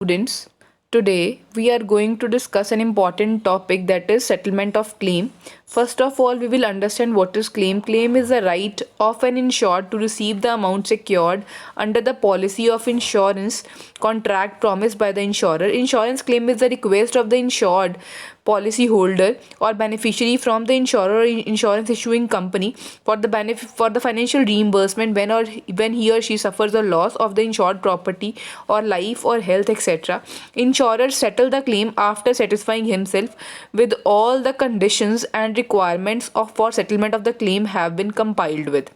Students, today we are going to discuss an important topic, that is settlement of claim. First of all, we will understand what is claim. Claim is the right of an insured to receive the amount secured under the policy of insurance contract promised by the insurer. Insurance claim is the request of the insured policyholder or beneficiary from the insurer or insurance issuing company for the benefit for the financial reimbursement when he or she suffers a loss of the insured property or life or health, etc. Insurer settle the claim after satisfying himself with all the conditions and requirements for settlement of the claim have been compiled with.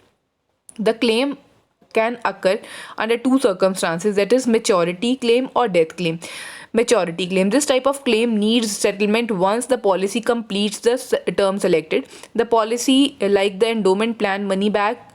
The claim can occur under two circumstances, that is maturity claim or death claim. Maturity claim, this type of claim needs settlement once the policy completes the term selected. The policy, like the endowment plan, money back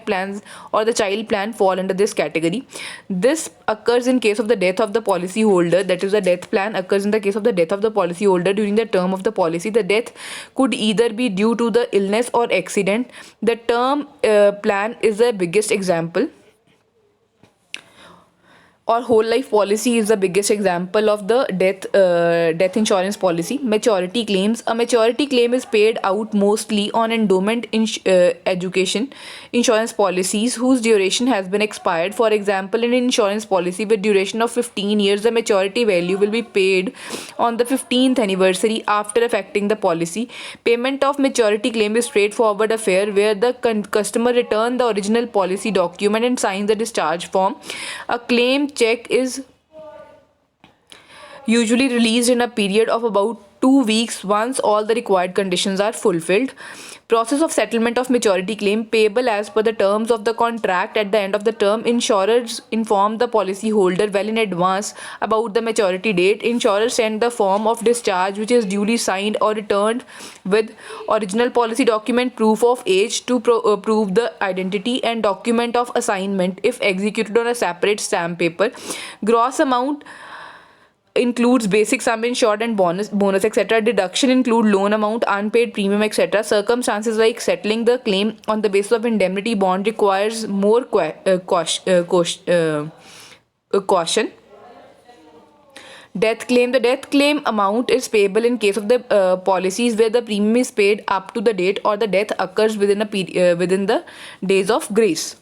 plans or the child plan, fall under this category. This occurs in case of the death of the policy holder, that is the death plan occurs in the case of the death of the policy holder during the term of the policy. The death could either be due to the illness or accident. The term plan is the biggest example, or whole life policy is the biggest example of the death insurance policy. Maturity claims, a maturity claim is paid out mostly on endowment education insurance policies whose duration has been expired. For example, in an insurance policy with duration of 15 years, the maturity value will be paid on the 15th anniversary after effecting the policy. Payment of maturity claim is straightforward affair where the customer return the original policy document and signs the discharge form. A claim check is usually released in a period of about 2 weeks once all the required conditions are fulfilled. Process of settlement of maturity claim payable as per the terms of the contract. At the end of the term, insurers inform the policyholder well in advance about the maturity date. Insurers send the form of discharge which is duly signed or returned with original policy document, proof of age to prove the identity, and document of assignment if executed on a separate stamp paper. Gross amount includes basic sum insured and bonus, etc. Deduction include loan amount, unpaid premium, etc. Circumstances like settling the claim on the basis of indemnity bond requires more caution. Death claim, the death claim amount is payable in case of the policies where the premium is paid up to the date or the death occurs within the days of grace.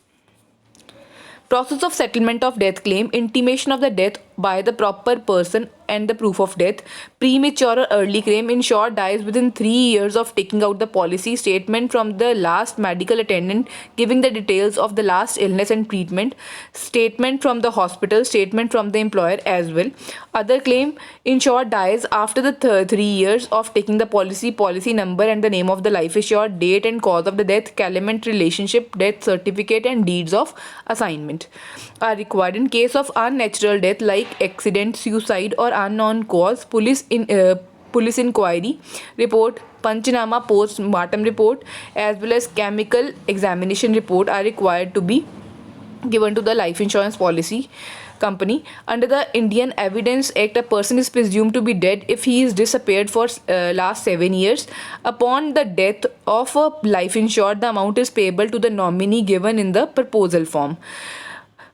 Process of settlement of death claim: intimation of the death by the proper person and the proof of death. Premature or early claim: insured dies within 3 years of taking out the policy. Statement from the last medical attendant giving the details of the last illness and treatment. Statement from the hospital. Statement from the employer as well. Other claim: insured dies after the 3 years of taking the policy number and the name of the life assured, date and cause of the death, claimant relationship, death certificate and deeds of assignment are required. In case of unnatural death like accident, suicide or unknown cause, police inquiry report, Panchanama post-mortem report as well as chemical examination report are required to be given to the life insurance policy company. Under the Indian Evidence Act, a person is presumed to be dead if he is disappeared for last 7 years. Upon the death of a life insured, the amount is payable to the nominee given in the proposal form.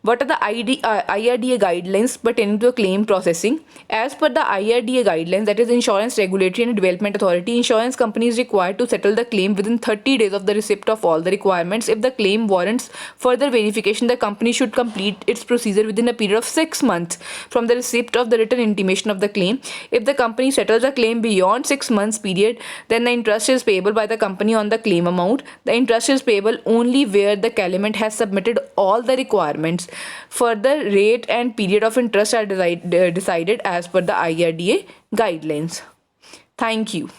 What are the IRDA guidelines pertaining to claim processing? As per the IRDA guidelines, that is Insurance Regulatory and Development Authority, insurance company is required to settle the claim within 30 days of the receipt of all the requirements. If the claim warrants further verification, the company should complete its procedure within a period of 6 months from the receipt of the written intimation of the claim. If the company settles the claim beyond 6 months period, then the interest is payable by the company on the claim amount. The interest is payable only where the claimant has submitted all the requirements. Further rate and period of interest are decided as per the IRDA guidelines. Thank you.